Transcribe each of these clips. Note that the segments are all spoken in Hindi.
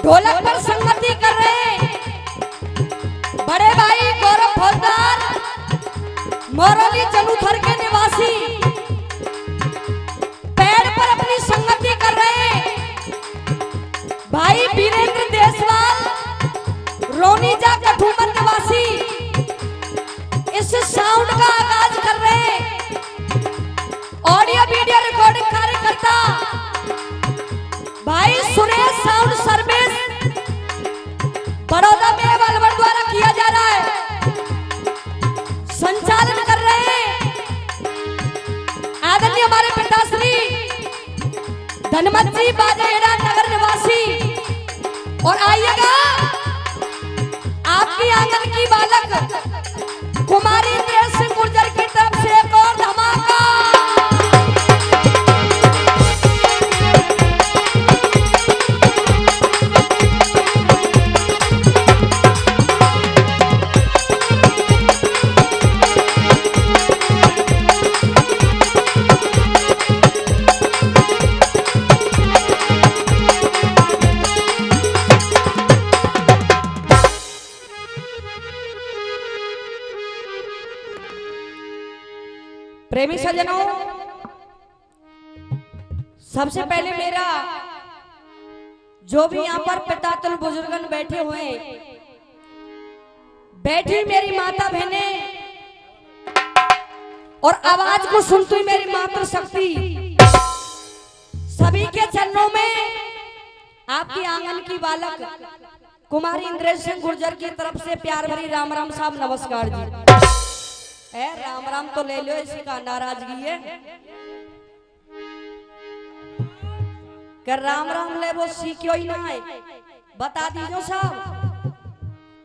ढोलक पर संगति कर रहे बड़े भाई गौरव फौजदार मोरली चनुथर के निवासी, पैर पर अपनी संगति कर रहे भाई वीरेंद्र देसवाल रोनीजा कठुमर निवासी, इस साउंड का आगाज कर रहे ऑडियो वीडियो रिकॉर्डिंग कार्यकर्ता भाई सुरेश साउंड सर्विस बड़ौदा में अलवर द्वारा किया जा रहा है। संचालन कर रहे हैं आदरणीय हमारे पिताश्री धनमत जी बाजेड़ा नगर निवासी। और आइएगा आपकी आंगन की बालक कुमारी इंद्रेश सिंह गुर्जर की तरफ से एक और धमाका। प्रेमी सज्जनों, सबसे पहले मेरा जो भी यहाँ पर पितातुल बुजुर्गन बैठे हुए बैठी मेरी माता बहने और आवाज को सुनती हुई मेरी मातृ शक्ति, सभी के चरणों में आपकी आंगन की बालक कुमारी इंद्रेश सिंह गुर्जर की तरफ से प्यार भरी राम राम साहब नमस्कार जी। राम राम तो ले लो, इसी का नाराजगी है कि राम राम ले वो सीखियो ही ना है, बता दीजो साहब।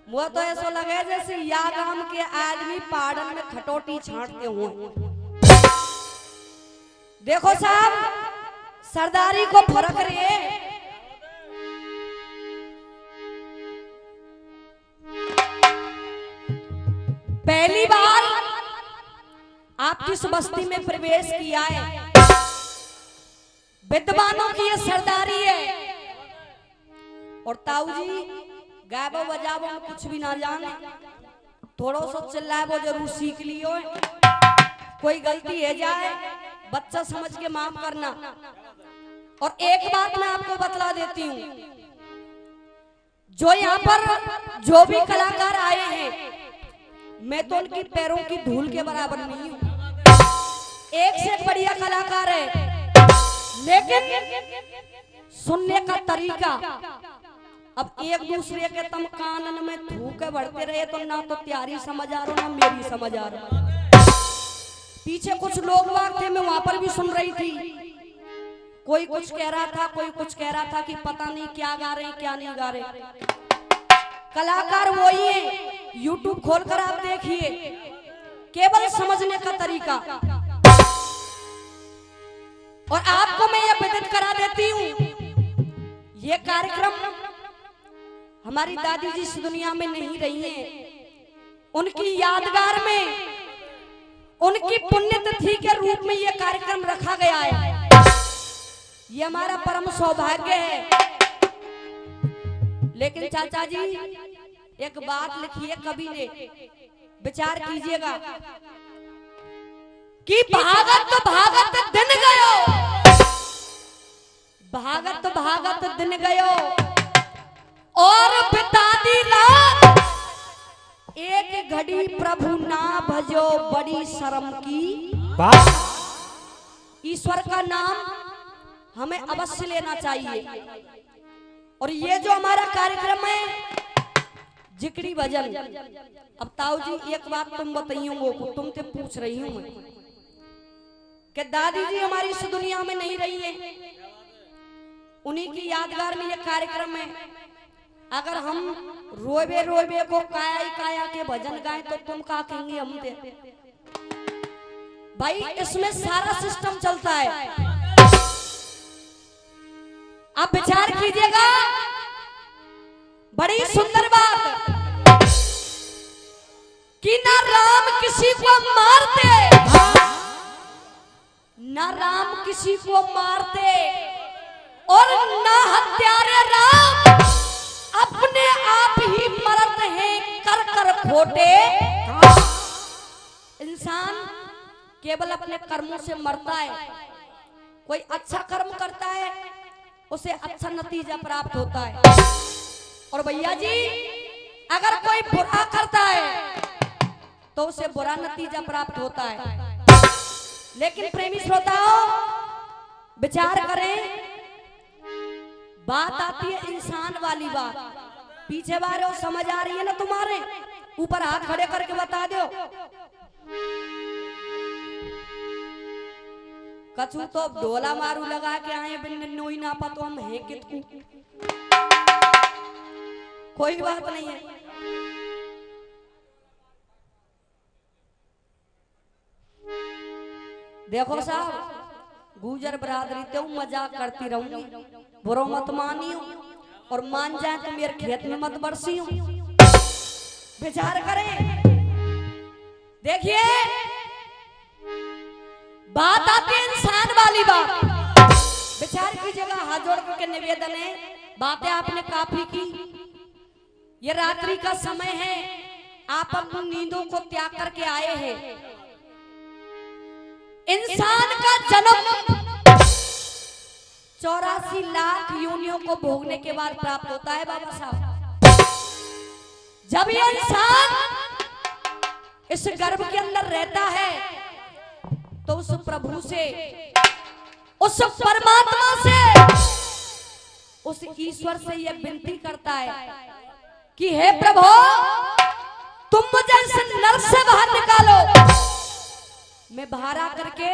वो तो ऐसा लगे जैसे या गांव के आदमी पाड़न में खटोटी छांटते हुए। देखो साहब, सरदारी को फर्क रे, पहली बार आपकी इस बस्ती में प्रवेश किया है, विद्वानों की ये सरदारी है। और ताऊ जी गायबो बजाबो कुछ भी ना जाने, थोड़ा सा चिल्लाए वो जरूर सीख लियो। कोई गलती है जाए बच्चा समझ के माफ करना। और एक बात मैं आपको बतला देती हूँ, जो यहाँ पर जो भी कलाकार आए हैं मैं तो उनकी पैरों की धूल के बराबर नहीं हूँ। एक से बढ़िया कलाकार है, लेकिन सुनने का तरीका, अब एक दूसरे के तम कानन में थूके बढ़ते रहे तो ना तो त्यारी समझ आ रहा ना मेरी समझ आ रहा। पीछे कुछ लोग बाग थे, मैं वहां पर भी सुन रही थी, कोई कुछ कह रहा था, कोई कुछ कह रहा था कि पता नहीं क्या गा रहे हैं क्या नहीं गा रहे। कलाकार वही है, YouTube खोलकर आप देखिए, केवल समझने का तरीका। और आपको मैं यह विदित करा देती हूँ, ये कार्यक्रम हमारी दादी जी इस दुनिया में नहीं रही हैं, उनकी यादगार में उनकी पुण्यतिथि के रूप में यह कार्यक्रम रखा गया है। ये हमारा परम सौभाग्य है। लेकिन चाचा जी एक बात लिखिए, कभी ने विचार कीजिएगा कि भागत दिन गयो, भागत दिन गयो और बिता दी रात, एक घड़ी प्रभु ना भजो बड़ी शर्म की। ईश्वर का नाम हमें अवश्य लेना चाहिए। और ये जो हमारा कार्यक्रम है जिकड़ी भजन, अब ताऊ जी एक बात तुम बताइयो, तुमसे पूछ रही हूँ मैं कि दादी जी हमारी इस दुनिया में नहीं रही है, उन्हीं की यादगार में ये कार्यक्रम है। अगर हम रोबे रोबे को काया काया के भजन गाएं तो तुम क्या कहेंगे हम दे? भाई इसमें सारा सिस्टम चलता है। आप विचार कीजिएगा, बड़ी सुंदर बात कि ना राम किसी को मारते, ना राम किसी को मारते और ना हत्यारे राम अपने आप ही मरते हैं कर कर खोटे। इंसान केवल अपने कर्मों से मरता है। कोई अच्छा कर्म करता है उसे अच्छा नतीजा प्राप्त होता है, और भैया जी अगर कोई बुरा करता है तो उसे बुरा नतीजा प्राप्त होता है। लेकिन प्रेमी श्रोताओं विचार करें, बात आती है इंसान वाली बात। पीछे बारे समझ आ रही है ना तुम्हारे? ऊपर हाथ खड़े करके बता दो। कछु तो ढोला मारू लगा के आए बिन नोई ना पा तो हम है कितकू। कोई बात नहीं है। देखो साहब, गुजर बरादरी तो मजाक करती रहूंगी, बुरो मत मानियो, और मान जाए तो मेरे खेत में मत बरसियो। विचार करें, देखिए बात आती है इंसान वाली बात। विचार कीजिएगा, हाथ जोड़ करके निवेदन है, बातें आपने काफी की। ये रात्रि का समय है, आप अपनी नींदों को त्याग करके आए हैं। इंसान का जन्म 84 लाख योनियों को भोगने के बाद प्राप्त होता है बाबा साहब। जब ये इंसान इस गर्भ के अंदर रहता है तो उस प्रभु से, उस परमात्मा से, उस ईश्वर से यह विनती करता है कि हे प्रभु तुम मुझे इस नरक से बाहर निकालो। मैं बाहर आकर के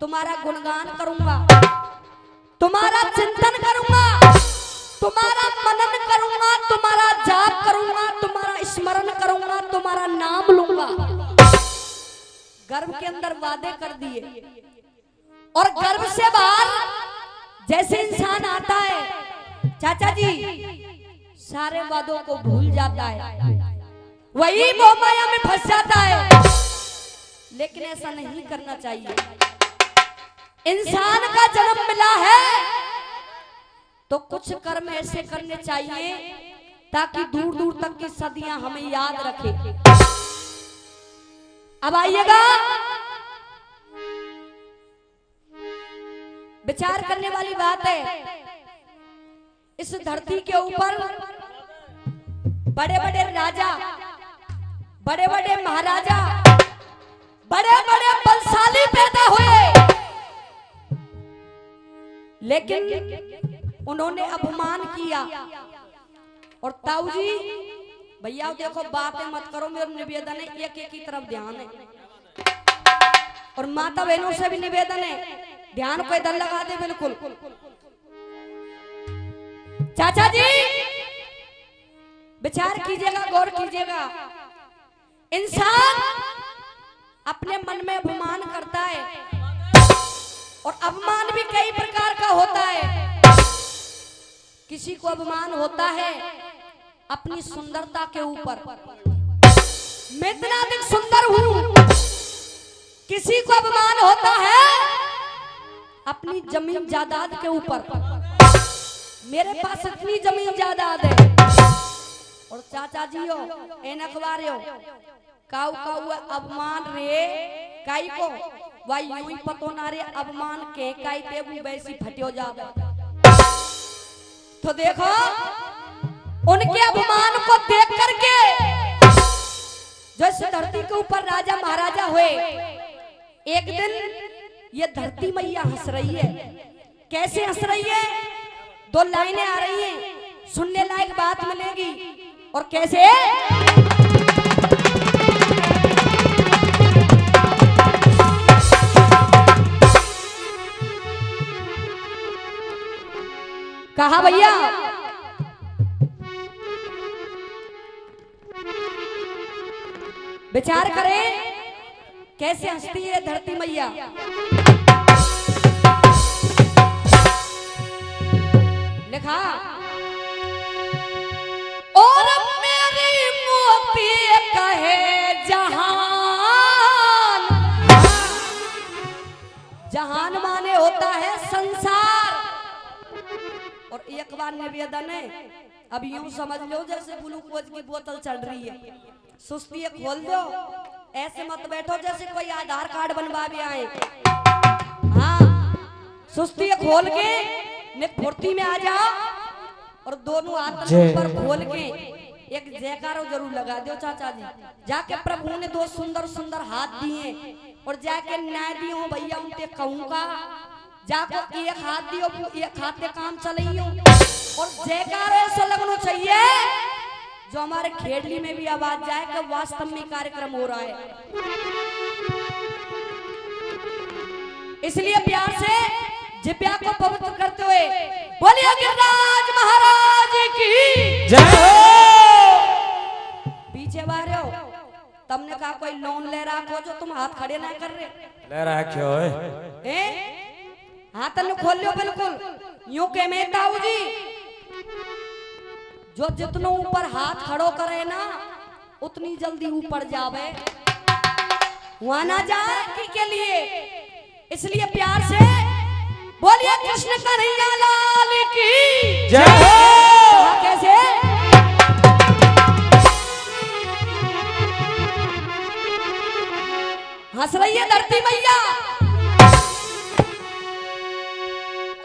तुम्हारा गुणगान करूंगा, तुम्हारा चिंतन करूंगा, तुम्हारा मनन करूंगा, तुम्हारा जाप करूंगा, तुम्हारा स्मरण करूंगा, तुम्हारा नाम लूंगा। गर्भ के अंदर वादे कर दिए, और गर्भ से बाहर जैसे इंसान आता है चाचा जी सारे वादों को भूल जाता है, वही मोह माया में फंस जाता है। लेकिन ऐसा नहीं करना चाहिए। इंसान का जन्म मिला है तो कुछ कर्म ऐसे करने चाहिए ताकि दूर दूर तक की सदियां हमें याद रखे। अब आइएगा, विचार करने वाली बात है। इस धरती के ऊपर बड़े बड़े राजा, बड़े बड़े महाराजा, बड़े बड़े बलशाली पैदा हुए, लेकिन उन्होंने अपमान किया। और ताऊ जी भैया देखो, बातें मत करो, मेरा निवेदन है, एक एक की तरफ ध्यान है। और माता बहनों से भी निवेदन है, ध्यान को इधर लगा दे बिल्कुल। चाचा जी विचार कीजिएगा, गौर कीजिएगा। इंसान अपने मन में अभिमान करता है, और अभिमान भी कई प्रकार का होता है। किसी को अभिमान होता है अपनी सुंदरता के ऊपर, मैं इतना अधिक सुंदर हूं। किसी को अभिमान होता है अपनी जमीन जायदाद के ऊपर, मेरे पास इतनी जमीन जायदाद है। और चाचा जी हो एनक वारे हो काऊ काऊ अभिमान रे काई को वाई यूं पतो ना रे अभिमान के काई देबू वैसी फटियो जादा। तो देखो उनके अभिमान को देख करके जो इस धरती के ऊपर राजा महाराजा हुए, एक दिन ये धरती मैया हंस रही है। कैसे हंस रही है? दो लाइनें आ रही हैं, सुनने लायक बात मिलेगी। और कैसे? कहा भैया, विचार करें कैसे हंसती है धरती मैया। लिखा, और मेरी मोती कहे जहान। जहान माने होता है संसार। और एक बार निवेदन है, अब यूं समझ लो जैसे ग्लूकोज की बोतल चल रही है, सुस्ती खोल दो, ऐसे मत बैठो जैसे कोई आधार कार्ड बनवा भी आए। हाँ, सुस्ती खोल के नित फुर्ती में आ जाओ और दोनों हाथ ऊपर खोल के एक जयकारो जरूर लगा दो चाचा जी। जाके प्रभु ने दो सुंदर सुंदर हाथ दिए और जाके न्याय दियो भैया उनके कहूँगा, जाको एक हाथ दियो एक हाथ पे काम चलियो और जयकारो ऐसा लगना चाहिए जो हमारे खेड़ली में भी आवाज जाए कि वास्तव में कार्यक्रम हो रहा है। इसलिए प्यार से जिब्या को पवित्र करते हुए बोलिए गिरिराज महाराज की जय। पीछे बाहर हो, तुमने कहा कोई लोन ले रहा हो जो तुम हाथ खड़े ना कर रहे, ले रहा क्यों है? हाथ न खोल लो बिल्कुल यूं के में ताऊ जी, जो जितनो ऊपर हाथ खड़ो करे ना उतनी जल्दी ऊपर जावे, वहां ना जाए के लिए। इसलिए प्यार से बोलिए कृष्ण कन्हैया लाल की जय। कैसे हंस रही है धरती मैया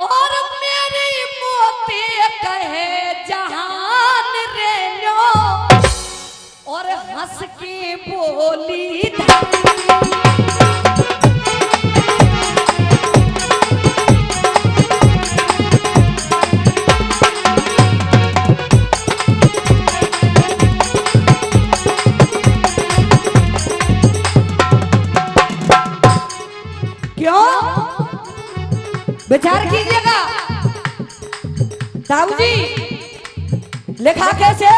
और मेरी मोती कहे जहान रेनो और हंस के बोली विचार कीजिएगा ताऊ जी, लिखा कैसे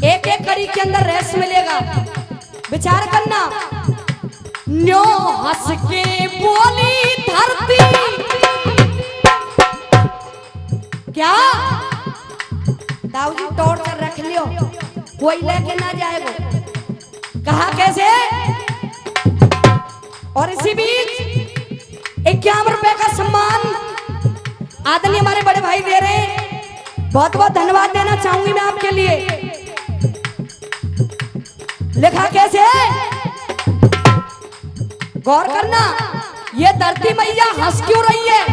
एक एक कड़ी के अंदर रहस्य मिलेगा, विचार करना। न्यो हंस के बोली धरती, क्या ताऊ जी तोड़ कर रख लियो कोई लेके ना जाएगा, कहा कैसे। और इसी बीच 51 रुपए का सम्मान आदरणीय हमारे बड़े भाई दे रहे हैं, बहुत बहुत धन्यवाद देना चाहूंगी मैं आपके लिए। लिखा कैसे गौर करना, ये धरती मैया हंस क्यों रही है।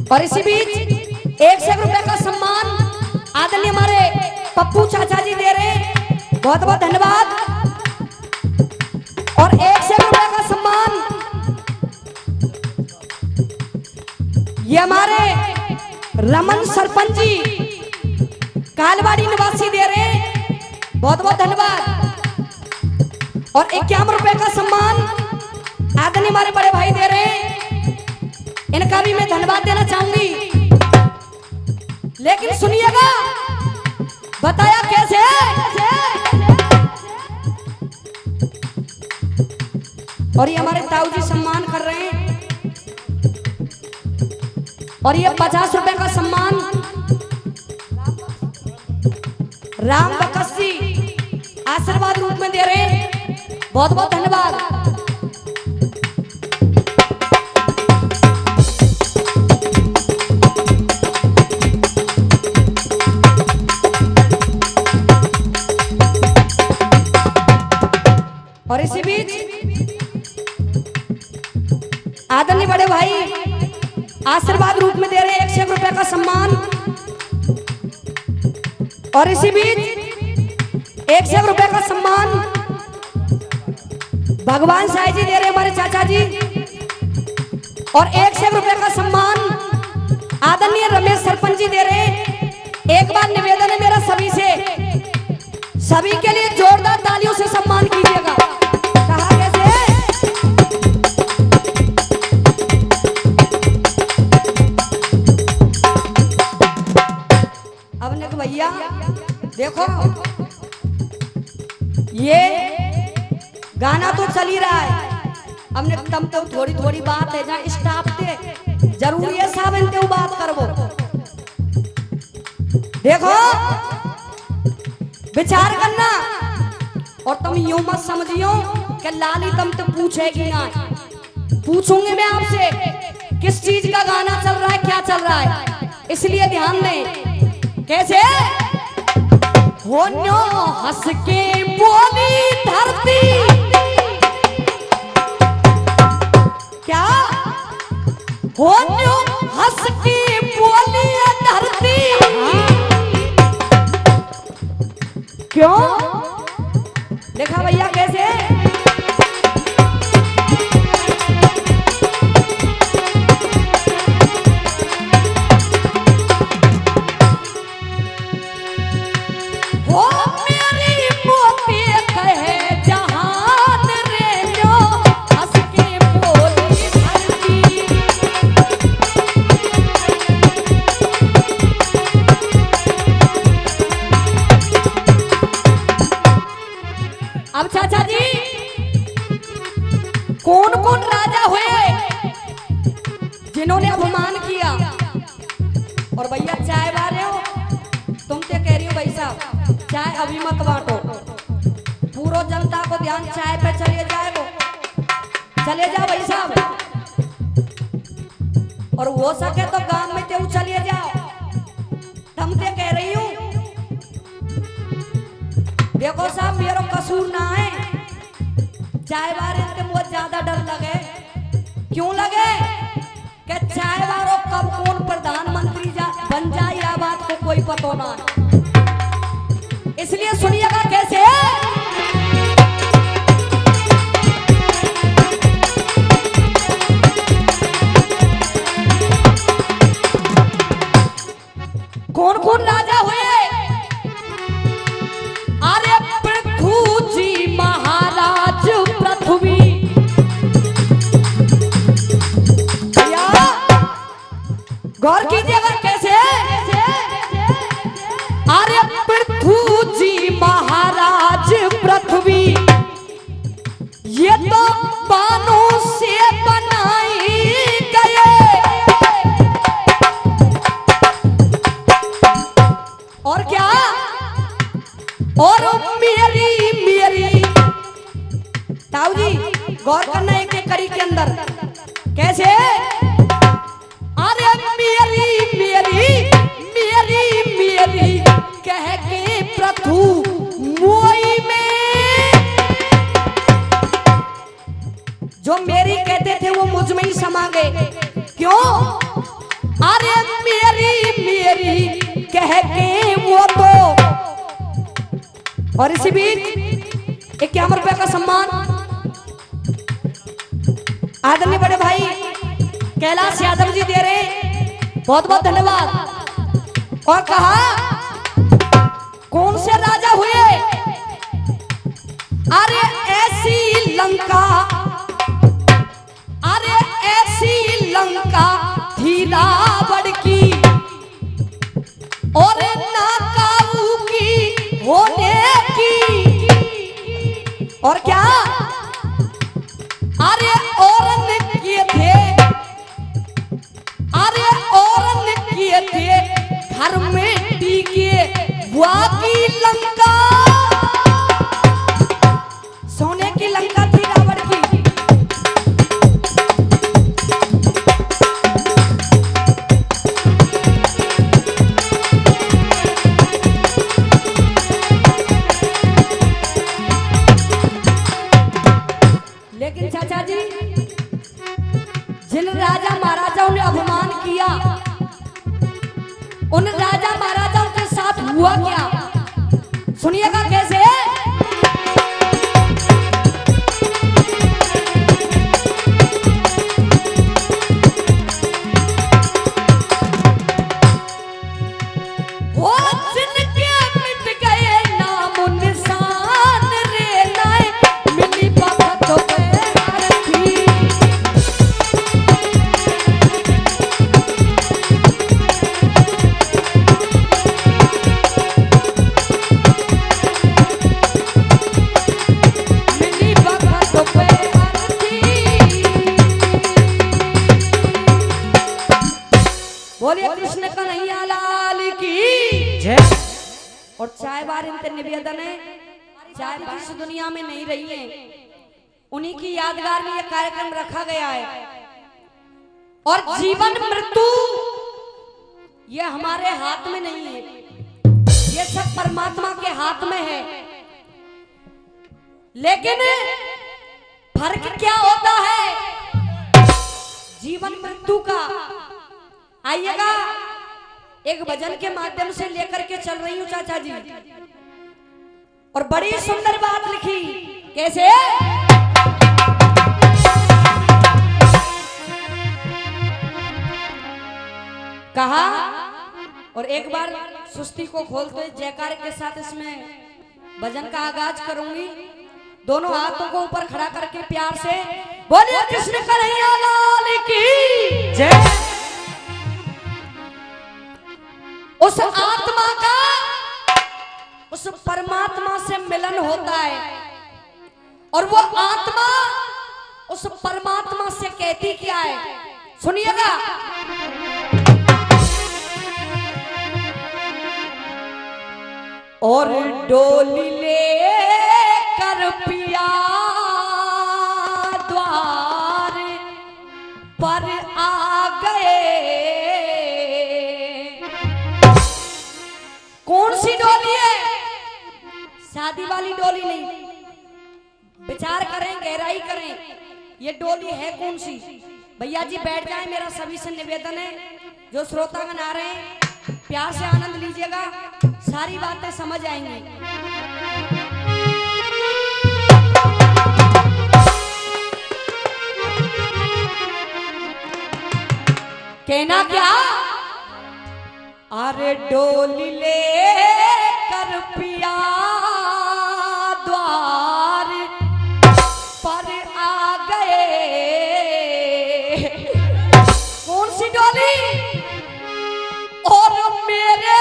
और इसी बीच 100 रुपए का सम्मान आदरणीय हमारे पप्पू चाचा जी दे रहे हैं, बहुत बहुत धन्यवाद। और 100 रुपए का सम्मान ये हमारे रमन सरपंच जी कालवाड़ी निवासी दे रहे हैं, बहुत बहुत धन्यवाद। और 51 रुपए का सम्मान आदरणीय हमारे बड़े भाई दे रहे हैं, इनका भी मैं धन्यवाद देना चाहूंगी। लेकिन सुनिएगा बताया कैसे, और ये हमारे ताऊ जी सम्मान कर रहे हैं। और ये 50 रुपए का सम्मान राम बकस जी आशीर्वाद रूप में दे रहे हैं, बहुत बहुत धन्यवाद। और इसी बीच आदरणीय बड़े भाई आशीर्वाद रूप में दे रहे हैं 100 रुपए का सम्मान। और इसी बीच 100 रुपए का सम्मान भगवान साई जी दे रहे हमारे चाचा जी। और 100 रुपए का सम्मान आदरणीय रमेश सरपंच जी दे रहे हैं। एक बार निवेदन है मेरा सभी से, सभी के लिए जोरदार तालियों से सम्मान कीजिएगा। कहा कैसे, अब ने भैया देखो ये गाना तो चल ही रहा है, हमने तम तो थोड़ी थोड़ी बात है जहाँ स्टाफ थे जरूरी है साहब इनते बात करवो। देखो विचार करना और तुम यूं मत समझियो कि लाली तुम तो पूछेगी ना, पूछूंगी मैं आपसे किस चीज का गाना चल रहा है, क्या चल रहा है, इसलिए ध्यान दें। कैसे हो न्यो हंस के बोली धरती, क्या हो न्यो हंस के बोली धरती, क्यों देखा भैया कैसे हो मेरी मोती कहे जहान रे न्यो हंस के बोली धरती। अब चाचा जी कौन कौन राजा हुए जिन्होंने अपमान किया? और भैया चाय बारे हो तुम क्या कह रही हो भाई साहब, चाय अभी मत बांटो, पूरा जनता को ध्यान चाय पे चले जाएगो, चले जाओ भाई साहब, और हो सके तो गांव में तेऊ चले जाओ, तुम क्या कह रही हूँ। देखो साहब मेरा कसूर ना है, चाय बारे से मुझे ज्यादा डर लगे, क्यों लगे कि चाय बारो कब कौन प्रधानमंत्री बन जाए या बात को कोई पता ना है, इसलिए सुनिएगा कैसे कौन कौन राजा हुए। अरे पृथु जी महाराज पृथ्वी, गौर कीजिएगा कैसे, अरे पृथु जी महाराज पृथ्वी ये तो बानों से बनाई गए, और क्या और मेरी ताऊ जी गौर करना एक एक कड़ी के अंदर कैसे, अरे मेरी कह के प्रथु मोई में, जो मेरी कहते थे वो मुझ में ही समा गए, क्यों अरे मेरी कह के वो तो। और इसी बीच 51 रुपए का सम्मान आदरणीय बड़े भाई कैलाश यादव जी दे रहे, बहुत बहुत धन्यवाद। और कहा कौन से राजा हुए, अरे ऐसी लंका, अरे ऐसी लंका थी रावण की, और ना काबू की होने की, और क्या अरे औरन किए थे, अरे औरन किए थे घर में टीके वाकी लंका, सोने की लंका थी रावण की। लेकिन चाचा जी जिन राजा महाराजाओं ने अपमान किया उन राजा महाराजाओं के साथ हुआ क्या, सुनिएगा कैसे। वो जिनके मिट गए नाम निशान रे नाए मिली बात तो बोलिए कृष्ण कन्हैया लाल की जय। और चाय बार इनसे निवेदन है, चाय इस दुनिया में नहीं रही है, उन्हीं की यादगार में यह कार्यक्रम रखा गया है। और जीवन मृत्यु ये हमारे हाथ में नहीं है, ये सब परमात्मा के हाथ में है। लेकिन फर्क क्या होता है जीवन मृत्यु का? आइएगा, एक भजन के माध्यम से लेकर के चल रही हूं चाचा जी, और बड़ी सुंदर बात लिखी। कैसे? कहा, और एक बार सुस्ती को खोलते जयकार के साथ इसमें भजन का आगाज करूंगी। दोनों हाथों को ऊपर खड़ा करके प्यार से बोलिए कृष्ण कन्हैया लाल की जय। उस आत्मा का उस परमात्मा से मिलन होता है, और वो आत्मा उस परमात्मा से कहती क्या है, सुनिएगा। और डोली ले कर पिया द्वार पर आ गए। कौन सी डोली है? शादी वाली डोली नहीं, विचार करें, गहराई करें, ये डोली है कौन सी? भैया जी बैठ जाएं, मेरा सभी से निवेदन है, जो श्रोतागण आ रहे हैं प्यार से आनंद लीजिएगा, सारी बातें समझ आएंगी। कहना क्या? अरे डोली ले कर पिया द्वार पर आ गए। कौन सी डोली? और मेरे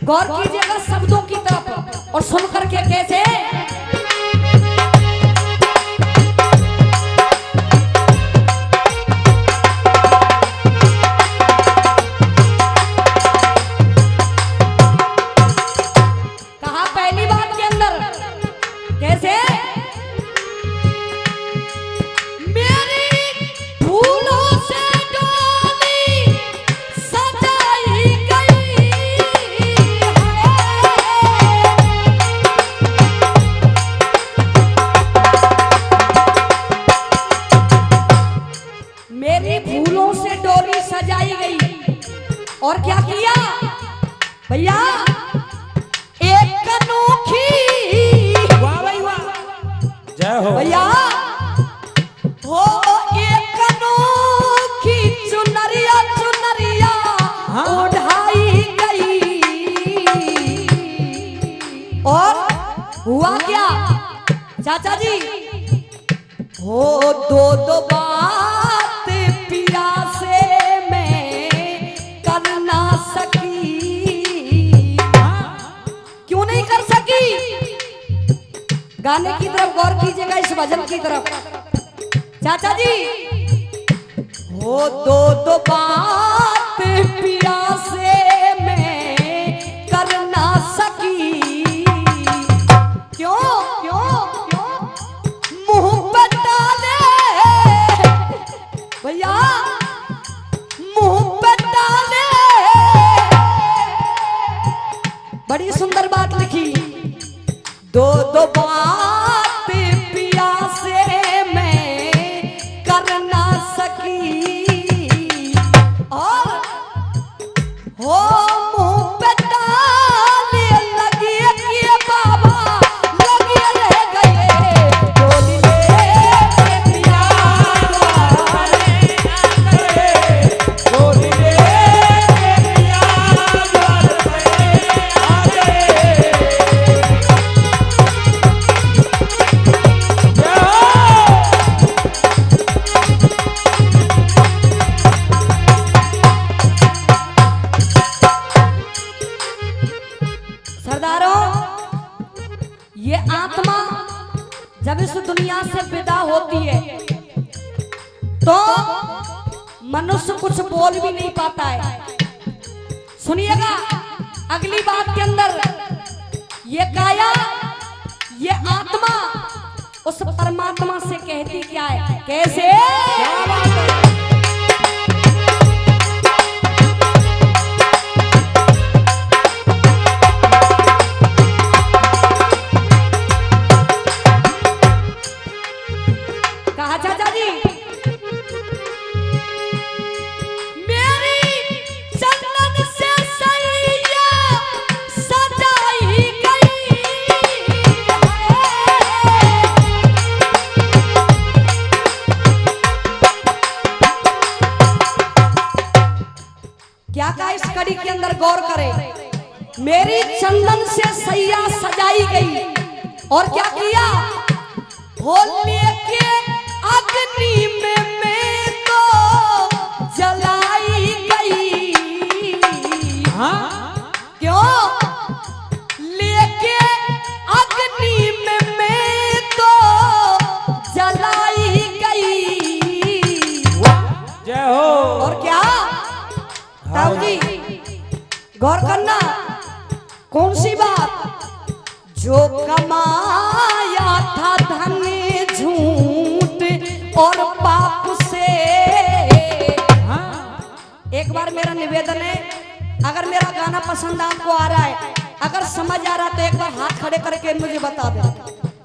गौर कीजिएगा शब्दों की तरफ और सुन करके कैसे। कहा पहली बात के अंदर कैसे? और क्या किया भैया? एक अनोखी, वाह भाई वाह, जय हो भैया, हो एक अनोखी चुनरिया चुनरिया उठाई गई। और हुआ क्या चाचा जी? हो दो दो बात पिया से गाने की तरफ गौर कीजिएगा, इस भजन की तरफ चाचा जी। हो दो दो बात पिया से मैं कर ना सकी। क्यों क्यों क्यों? मुंह बता ले भैया, मुंह बता ले। बड़ी सुंदर बात लिखी। दो दो बात पिया से मैं कर ना सकी। और से विदा होती है तो मनुष्य कुछ बोल भी नहीं पाता है। सुनिएगा अगली बात के अंदर, ये काया ये आत्मा उस परमात्मा से कहती क्या है, कैसे? क्या बात है? कहा चाचा जी, मेरी चंदन से सैया सजाई गई है। क्या कहा इस कड़ी के अंदर गौर करें, मेरी चंदन से सैया सजाई गई और क्या किया, होली के अग्नि में मैं तो जलाई गई। हाँ? क्यों? लेके अग्नि में मैं तो जलाई गई। जय हो। और क्या ताऊ जी गौर करना, कौन सी बात, जो कमाया था धन झूठ और पाप से। एक बार मेरा निवेदन है, अगर मेरा गाना पसंद आपको आ रहा है, अगर समझ आ रहा है तो एक बार हाथ खड़े करके मुझे बता दे।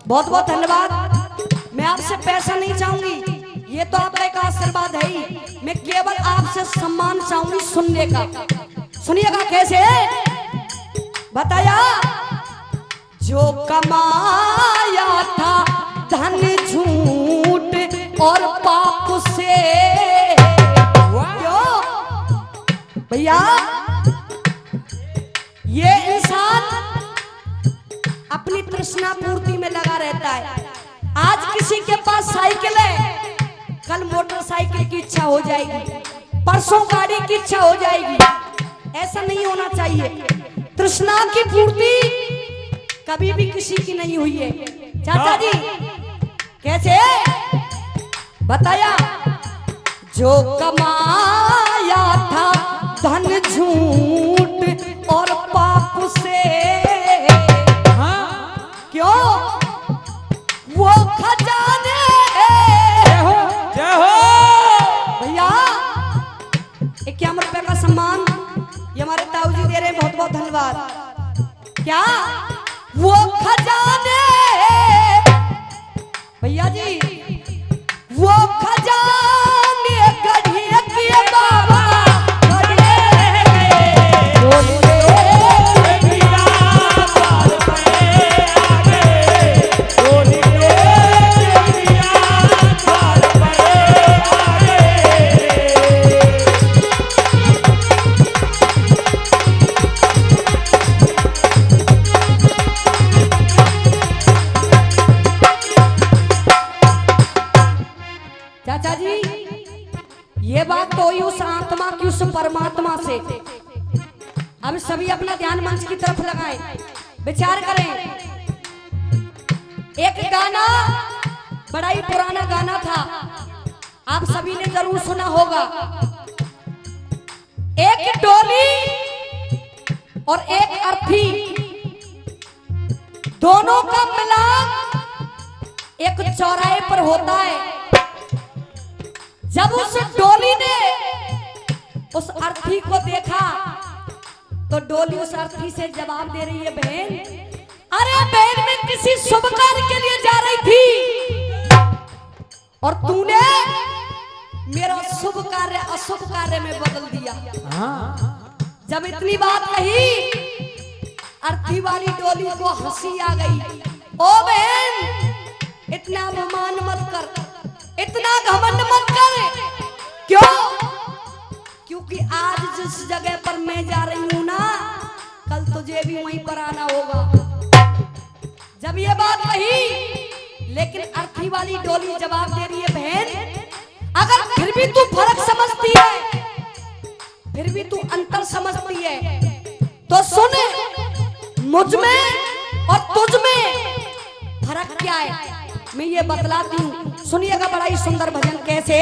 बहुत बहुत धन्यवाद। मैं आपसे पैसा नहीं चाहूंगी, ये तो आपका एक आशीर्वाद है ही, मैं केवल आपसे सम्मान चाहूंगी सुनने का। सुनिएगा कैसे बताया, जो कमाया था धन झूठ और पाप से। क्यों भैया, ये इंसान अपनी तृष्णा पूर्ति में लगा रहता है। आज किसी के पास साइकिल है, कल मोटरसाइकिल की इच्छा हो जाएगी, परसों गाड़ी की इच्छा हो जाएगी। ऐसा नहीं होना चाहिए। तृष्णा की पूर्ति कभी भी किसी की नहीं हुई है। चाचा जी कैसे बताया, जो कमाया था धन झूठ और पाप से। क्यों? वो खजाने जय हो। भैया 51 रुपए का सम्मान ये हमारे ताऊ जी दे रहे हैं, बहुत बहुत धन्यवाद। क्या वो खजाने भैया जी, वो खजाने गढ़िया के बाबा चाचा जी, ये बात तो हुई उस आत्मा की, उस परमात्मा से। अब सभी अपना ध्यान मंच की तरफ लगाएं, विचार करें। एक गाना बड़ा ही पुराना गाना था, आप सभी ने जरूर सुना होगा। एक डोली और एक अर्थी, दोनों का मिलाप एक चौराहे पर होता है। जब उस डोली ने उस अर्थी को देखा तो डोली उस अर्थी से जवाब दे रही है, बहन, अरे बहन मैं किसी शुभ कार्य के लिए जा रही थी और तूने मेरा शुभ कार्य अशुभ कार्य में बदल दिया। जब इतनी बात कही, अर्थी वाली डोली को हंसी आ गई। ओ बहन, इतना अपमान मत कर, इतना घमंड मत कर। क्यों? क्योंकि आज जिस जगह पर मैं जा रही हूं ना, कल तुझे भी वहीं पर आना होगा। जब ये बात कही, लेकिन अर्थी वाली डोली जवाब दे रही है, बहन अगर फिर भी तू फर्क समझती है, फिर भी तू अंतर समझती है, तो सुन, मुझ में और तुझ में फर्क क्या है। मैं ये बतलाती हूँ, सुनिएगा बड़ा ही सुंदर भजन कैसे।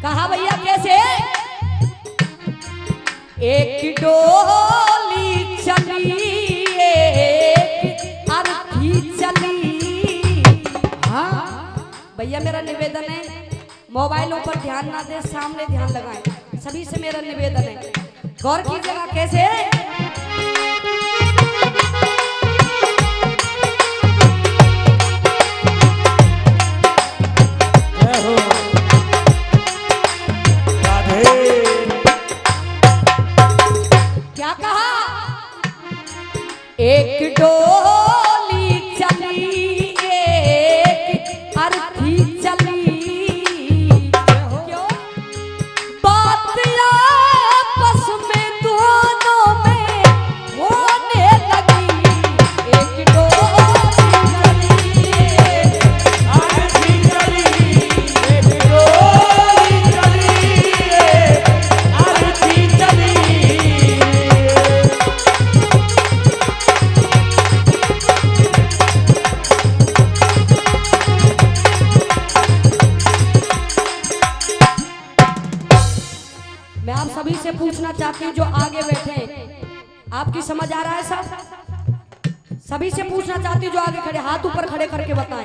कहा भैया कैसे। एक डोली चली एक अर्थी चली। हाँ भैया मेरा निवेदन है, मोबाइलों पर ध्यान ना दे, सामने ध्यान लगाएं, सभी से मेरा निवेदन है, गौर कीजिएगा कैसे। जय हो राधे। क्या कहा। एक डोली चली एक अर्थी चली। क्यों। बात आपस में दोनों में होने लगी। एक डोली चली आरती चली, एक डोली चली, आरती चली। मैं आप सभी से पूछना चाहती हूँ जो आगे बैठे हैं, आपकी समझ आ रहा है सब। सभी से पूछना चाहती हूँ जो आगे खड़े, हाथ ऊपर खड़े करके बताएं।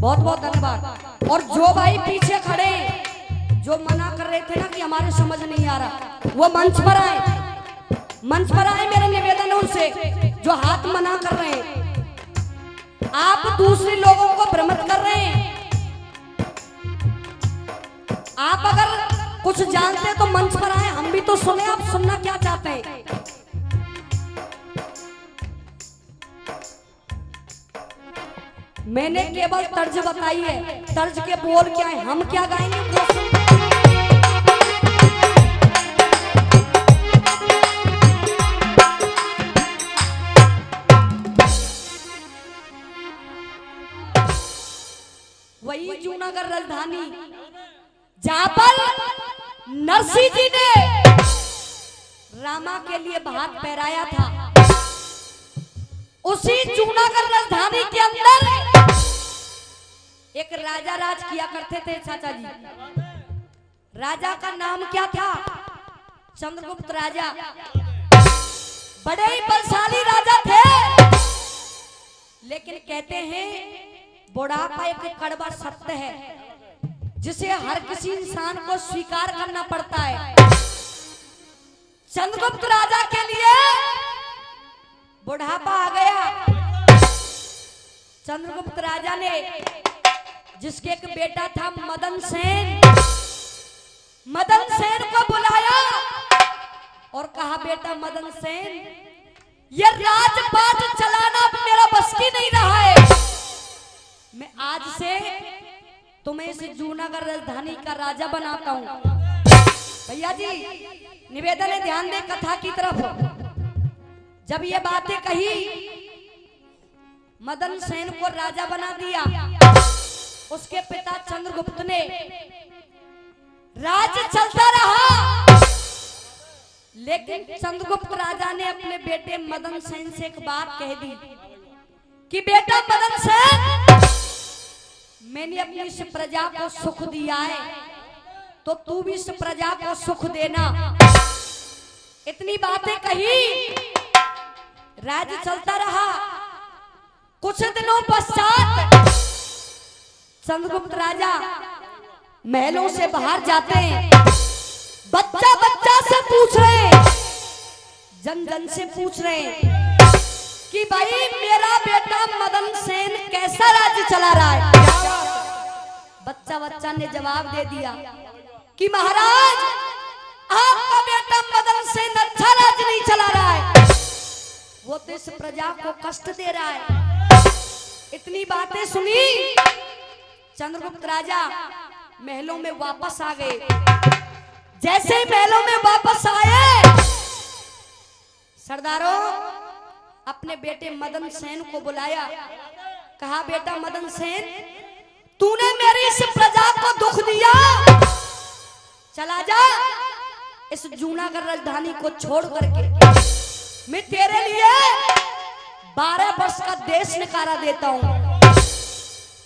बहुत बहुत धन्यवाद। और जो भाई पीछे खड़े हैं, जो मना कर रहे थे ना कि हमारे समझ नहीं आ रहा, वो मंच पर आए, मंच पर आए। मेरा निवेदन है उनसे जो हाथ मना कर रहे हैं, आप दूसरे लोगों को भ्रमित कर रहे हैं। आप अगर कुछ जानते तो मंच पर आए, हम भी तो सुने, आप सुनना क्या चाहते हैं। मैंने केवल तर्ज बताई है, तर्ज के बोल क्या है, हम क्या गाएंगे वो सुन। वही जूनागढ़ राजधानी जहां पर नरसिंह जी ने रामा के लिए भात पहराया था, उसी जूनागढ़ राजधानी के अंदर एक राजा राज किया करते थे चाचा जी। राजा का नाम क्या था। चंद्रगुप्त राजा। बड़े ही बलशाली राजा थे, लेकिन कहते हैं बुढ़ापा एक कड़वा सत्य है जिसे हर किसी इंसान को स्वीकार करना पड़ता है। चंद्रगुप्त राजा के लिए बुढ़ापा आ गया। चंद्रगुप्त राजा ने, जिसके एक बेटा था मदन सेन, मदन सेन को बुलाया और कहा, बेटा मदन सेन, ये राजपाट चलाना अब मेरा बस की नहीं रहा है। मैं आज से तुम्हें इस जूनागढ़ राजधानी का राजा बनाता हूं। भैया जी निवेदन है, ध्यान दें कथा की तरफ। जब ये बातें कही, मदन सेन को राजा बना दिया। उसके पिता चंद्रगुप्त ने, राज्य चलता रहा, लेकिन चंद्रगुप्त राजा ने अपने बेटे मदन सेन से एक बात कह दी कि बेटा मदन सेन, मैंने अपनी इस प्रजा को सुख दिया है, तो तू भी इस प्रजा को सुख देना। इतनी बातें कही, राज्य चलता रहा। कुछ दिनों पश्चात चंद्रगुप्त राजा महलों से बाहर जाते हैं, बच्चा बच्चा से पूछ रहे हैं, जन जन से पूछ रहे हैं कि भाई मेरा बेटा मदन सेन कैसा राज्य चला रहा है। बच्चा बच्चा ने जवाब दे दिया कि महाराज आपका बेटा मदन सेन अच्छा राज्य नहीं चला रहा है, वो तो इस प्रजा को कष्ट दे रहा है। इतनी बातें सुनी, चंद्रगुप्त राजा महलों में वापस आ गए। जैसे ही महलों में वापस आए, सरदारों अपने बेटे मदन सेन को बुलाया। कहा बेटा मदन सेन, तूने मेरी इस प्रजा को दुख दिया, चला जा इस जूनागढ़ राजधानी को छोड़ करके। मैं तेरे लिए 12 वर्ष का देश निकारा देता हूं।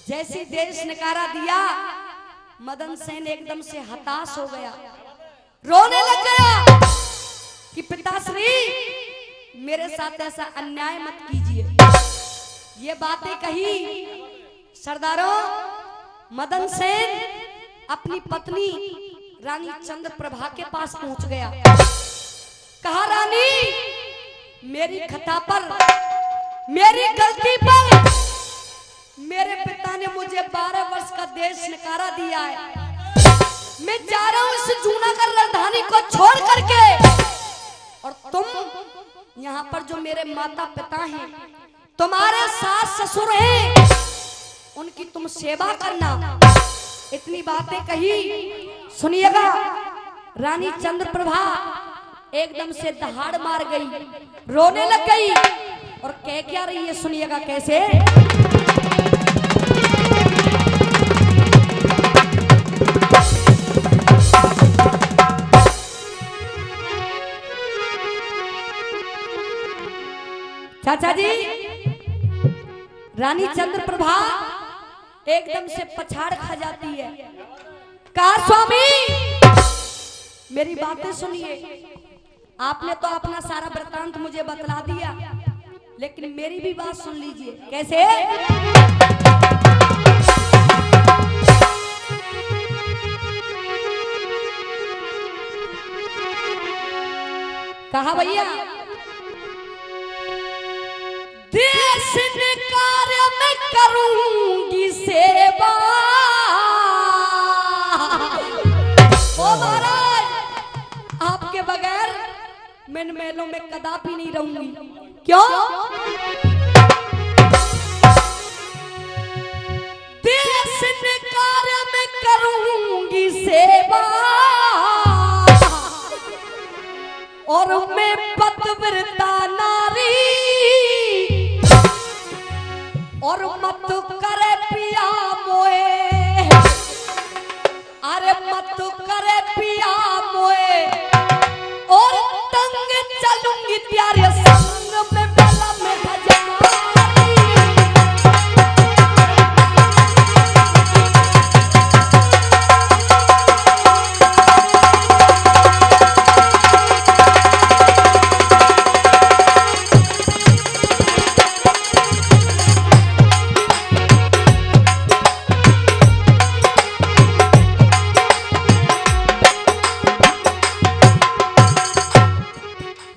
जैसी देश निकारा दिया, मदन सेन एकदम से हताश हो गया, रोने लग गया कि पिताश्री मेरे साथ ऐसा अन्याय मत कीजिए। ये बातें कही सरदारों, मदन सेन अपनी पत्नी रानी चंद्रप्रभा के पास पहुंच गया। कहा रानी, मेरी खता पर, मेरी गलती पर मेरे पिता ने मुझे 12 वर्ष का देश निकारा दिया है। मैं जा रहा हूं इस जूनागढ़ राजधानी को छोड़ करके, और तुम यहाँ पर जो मेरे माता पिता हैं, तुम्हारे सास ससुर हैं, उनकी तुम सेवा करना। इतनी बातें कही। सुनिएगा, रानी चंद्रप्रभा एकदम से दहाड़ मार गई, रोने लग गई और कह क्या रही है, सुनिएगा कैसे। चाचा जी, रानी चंद्रप्रभा एकदम से पछाड़ खा जाती है। कहा स्वामी, मेरी बातें सुनिए। आपने तो अपना सारा वृत्तांत मुझे बतला दिया, लेकिन मेरी भी बात सुन लीजिए। कैसे? कहा भैया, देश ने कार्य में करूंगी सेवा। ओ महाराज, आपके बगैर मैं इन महलों में कदापि नहीं रहूंगी। क्यों? देश ने कार्य में करूंगी सेवा, और मैं पतिव्रता नारी, और मत करे पिया मोए, अरे मत करे पिया मोए, और तंग चलूंगी प्यारे संग में बेला में हजारी।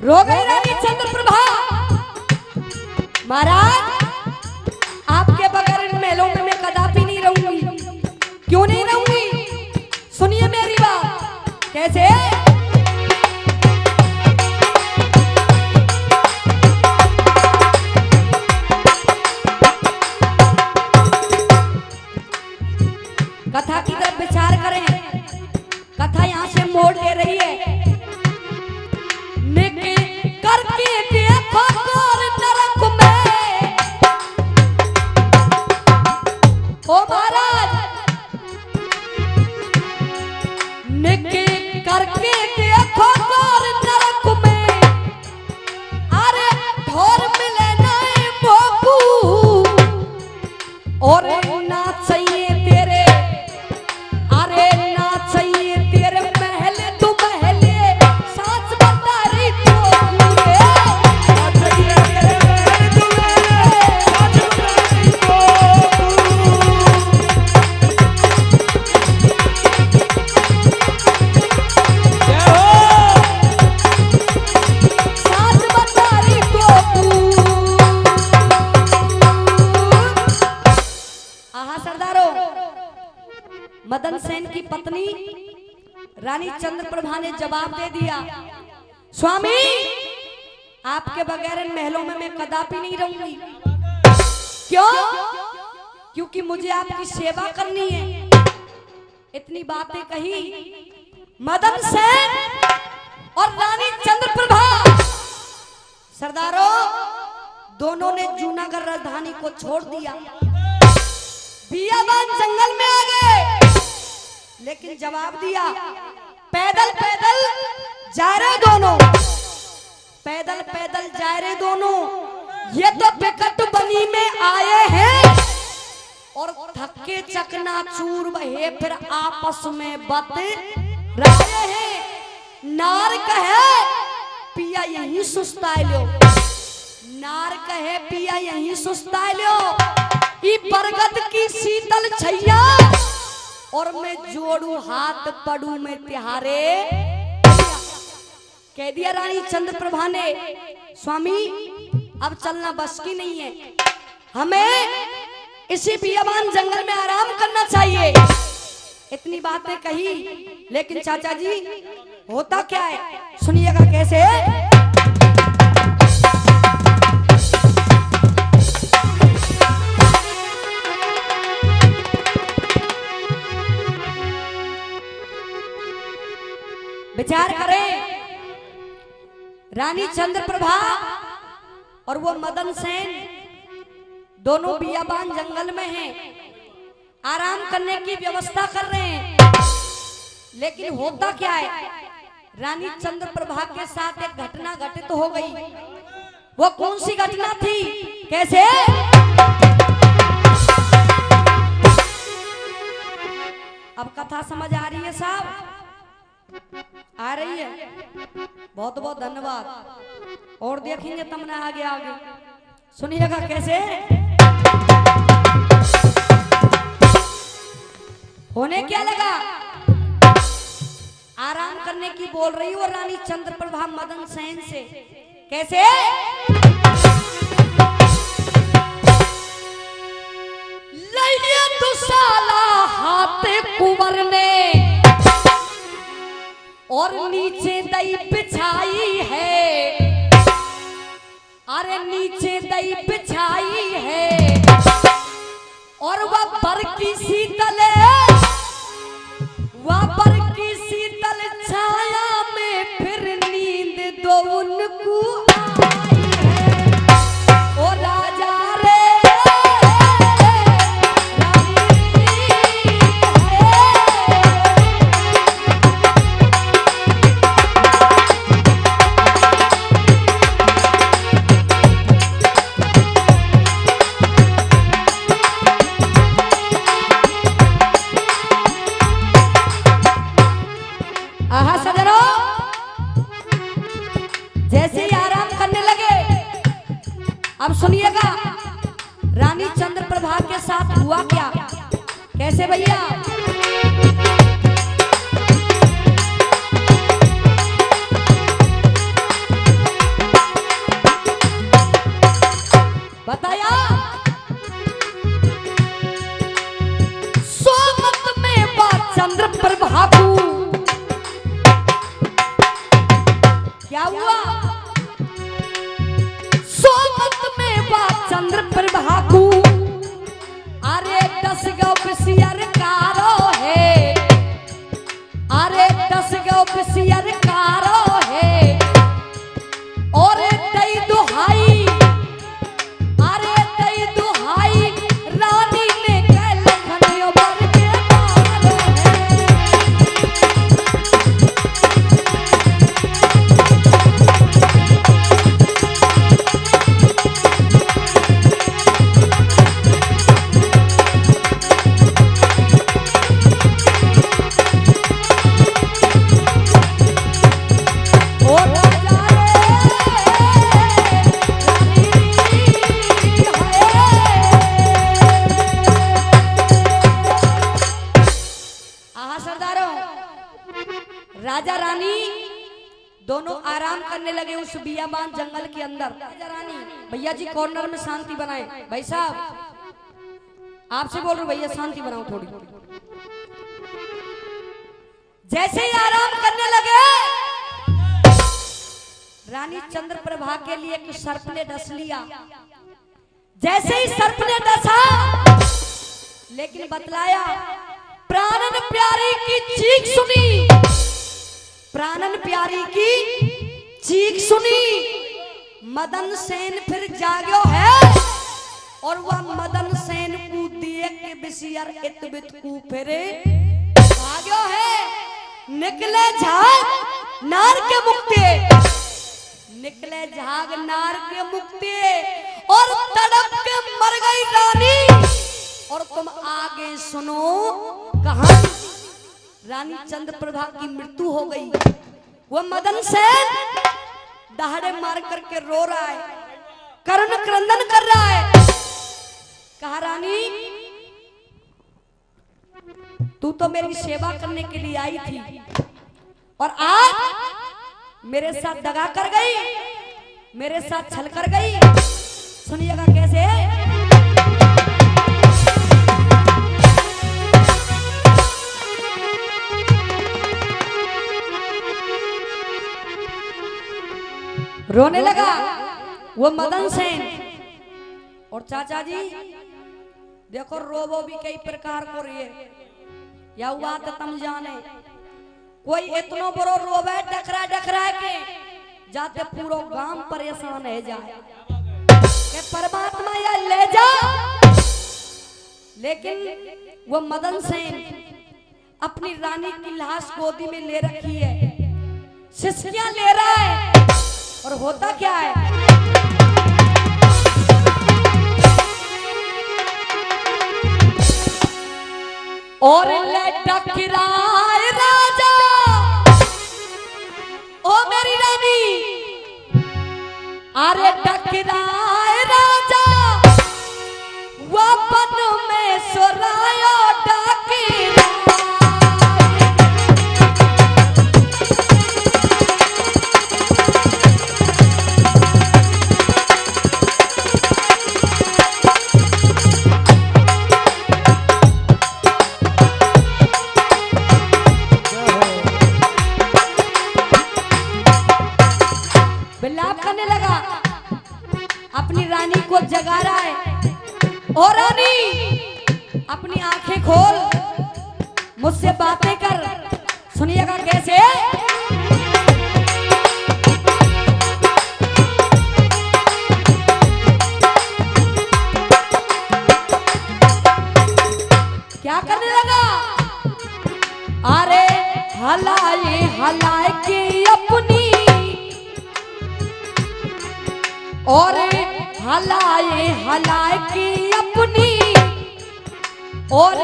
रो गई रानी चंद्रप्रभा। महाराज, आपके बगैर इन महलों में मैं कदापि नहीं रहूंगी। क्यों नहीं रहूंगी? सुनिए मेरी बात। कैसे? कथा की तरफ विचार करें। कथा यहां से मोड़ ले रही है। करके देखो घोर नरक में, ओ महाराज, निके करके देखो घोर नरक में, अरे ढोर मिले नहीं भोकू, और ना चाहिए तेरे, अरे ना चाहिए तेरे महल तू महले, साच बता रही तो मदन सेन की पत्नी रानी चंद्रप्रभा ने जवाब दे दिया, स्वामी, आपके बगैर इन महलों में मैं कदापि नहीं रहूंगी। क्यों? क्योंकि मुझे आपकी सेवा करनी है। इतनी बातें कही मदन सेन और रानी चंद्रप्रभा। सरदारों, दोनों ने जूनागढ़ राजधानी को छोड़ दिया, बियाबान जंगल में आ गए। लेकिन जवाब दिया, पैदल पैदल जा रहे दोनों, पैदल पैदल जा रहे दोनों, ये तो बिकट बनी में आए हैं और थके चकनाचूर बहे फिर आपस में बतराए हैं। नार कहे पिया यही सुस्ता लो, नार कहे पिया यही सुस्ता लो, ई बरगद की शीतल छैया और मैं जोड़ू हाथ पड़ू में तिहारे। कह दिया रानी चंद्रप्रभा ने, स्वामी अब चलना बस की नहीं है, हमें इसी बियाबान जंगल में आराम करना चाहिए। इतनी बातें कही, लेकिन चाचा जी होता क्या है सुनिएगा कैसे। विचार करें, रानी चंद्रप्रभा और वो मदन सेन दोनों बियाबान जंगल में हैं, आराम करने की व्यवस्था कर रहे हैं। लेकिन होता क्या है, रानी चंद्रप्रभा के साथ एक घटना घटित हो गई। वो कौन सी घटना थी, कैसे? अब कथा समझ आ रही है साहब? आ रही है? बहुत बहुत धन्यवाद। और देखेंगे तुमने आगे आगे, सुनिएगा कैसे। होने क्या लगा, आराम करने की बोल रही वो रानी चंद्रप्रभा मदन सेन से, कैसे? लइया दुसाला हाथ कुंवर ने और नीचे दई बिछाई है, अरे नीचे दई बिछाई है और वह बर की शीतल, वह बर की शीतल छाया में फिर नींद दो उनको आई है। ओ राजा रे अब सुनिएगा रानी चंद्रप्रभा के साथ हुआ क्या, कैसे भैया। बताया सोमत में बात चंद्रप्रभा को क्या हुआ, चंद्रप्रभा को अरे 10 गो बिसियर कारो है, अरे 10 गो बिसियर कारो है और दई दुहाई, अरे दई दुहाई रानी ने कह लखनियो बर के मारो है। राजा रानी दोनों आराम करने लगे उस बियाबान जंगल के अंदर। राजा रानी भैया जी कॉर्नर में शांति बनाए, भाई साहब आपसे बोल रहा हूं भैया शांति बनाओ थोड़ी। जैसे ही आराम करने लगे रानी चंद्रप्रभा के लिए कुछ सर्प ने डस लिया। जैसे ही सर्प ने डसा लेकिन बतलाया, प्राणन प्यारी की चीख सुनी, प्राणन प्यारी की चीख सुनी, मदन सेन फिर जाग्यो है और वह मदन सेन को देख के बिसियर इतबित को फिरे भाग्यो है। निकले झाग नार के मुक्ति, निकले झाग नार के मुक्ति और तड़प के मर गई रानी। और तुम आगे सुनो कहानी। रानी चंद्रप्रभा की मृत्यु हो गई। वो मदन सेन दहाड़े मार करके रो रहा है, कर्ण क्रंदन कर रहा है। कहा रानी तू तो मेरी सेवा करने के लिए आई थी और आज मेरे साथ दगा कर गई, मेरे साथ छल कर गई। सुनिएगा कैसे। रोने लगा वो मदन सेन। और चाचा जी देखो रोबो भी कई प्रकार को रही है या हुआ तो तुम जाने। कोई इतनो बड़ो रोवे डकरा डकरा के जाते पूरा गांव परेशान है जाए के परमात्मा या ले जा। लेकिन वो मदन सेन अपनी रानी की लाश गोदी में ले रखी है, सिसकियां ले रहा है। और होता क्या है, और ले डकराए राजा ओ मेरी रानी, अरे डकराए राजा वपन में सोरायो डकरा। विलाप करने लगा, अपनी रानी को जगा रहा है। ओ रानी अपनी आंखें खोल, मुझसे बातें कर। सुनिएगा कैसे। क्या करने लगा, अरे हलाए हलाए के अपनी और हलाए हलाए की अपनी और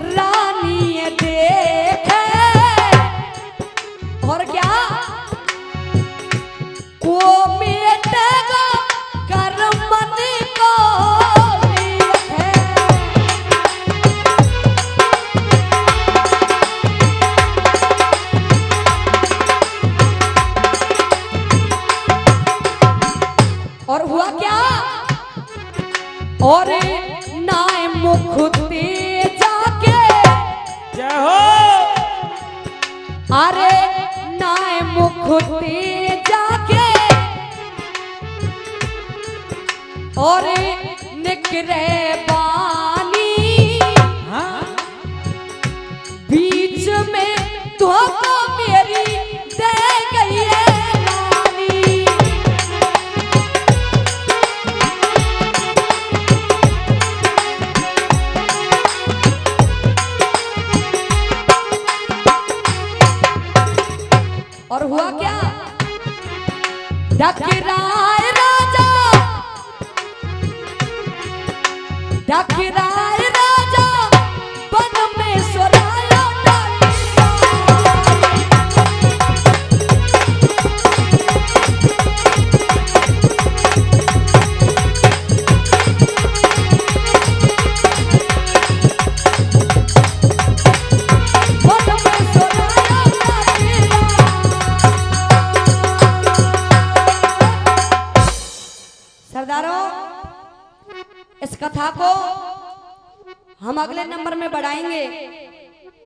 रानी देखे। और क्या को मिटेगा कर मन को देखे। और हुआ क्या, और नाय मुखते जाके जय हो। अरे नाय मुखते जाके और निकरे बानी। हाँ? बीच में धोखा मेरी दे गई है रानी। और हुआ क्या, डकराए राजा, डकराए राजा वन में सोराया सरदारों। इस कथा को हम अगले नंबर में बढ़ाएंगे।